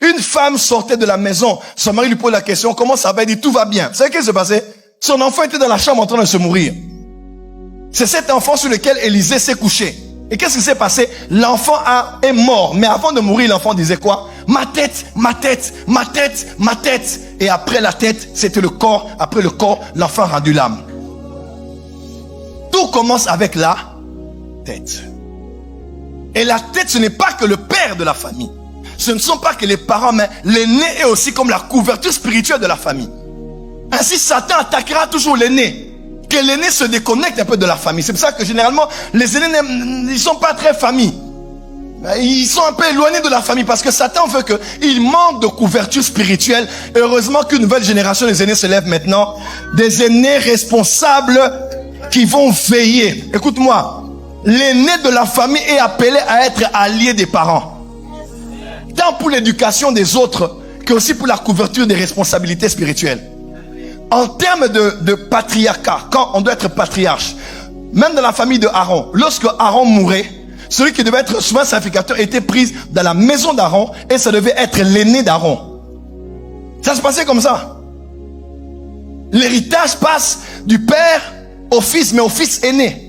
Une femme sortait de la maison. Son mari lui pose la question, comment ça va? Il dit, tout va bien. Vous savez qu'est-ce qui se passait? Son enfant était dans la chambre en train de se mourir. C'est cet enfant sur lequel Élisée s'est couché. Et qu'est-ce qui s'est passé? L'enfant est mort. Mais avant de mourir, l'enfant disait quoi? Ma tête, ma tête, ma tête, ma tête. Et après la tête, c'était le corps. Après le corps, l'enfant a rendu l'âme. Tout commence avec la tête. Et la tête, ce n'est pas que le père de la famille. Ce ne sont pas que les parents, mais l'aîné est aussi comme la couverture spirituelle de la famille. Ainsi, Satan attaquera toujours l'aîné. Que l'aîné se déconnecte un peu de la famille. C'est pour ça que généralement, les aînés, ils ne sont pas très famille. Ils sont un peu éloignés de la famille parce que Satan veut qu'ils manquent de couverture spirituelle. Et heureusement qu'une nouvelle génération des aînés se lève maintenant. Des aînés responsables qui vont veiller. Écoute-moi, l'aîné de la famille est appelé à être allié des parents. Tant pour l'éducation des autres que aussi pour la couverture des responsabilités spirituelles. En termes de patriarcat, quand on doit être patriarche, même dans la famille de Aaron, lorsque Aaron mourait, celui qui devait être souvent sacrificateur était pris dans la maison d'Aaron et ça devait être l'aîné d'Aaron. Ça se passait comme ça. L'héritage passe du père au fils, mais au fils aîné.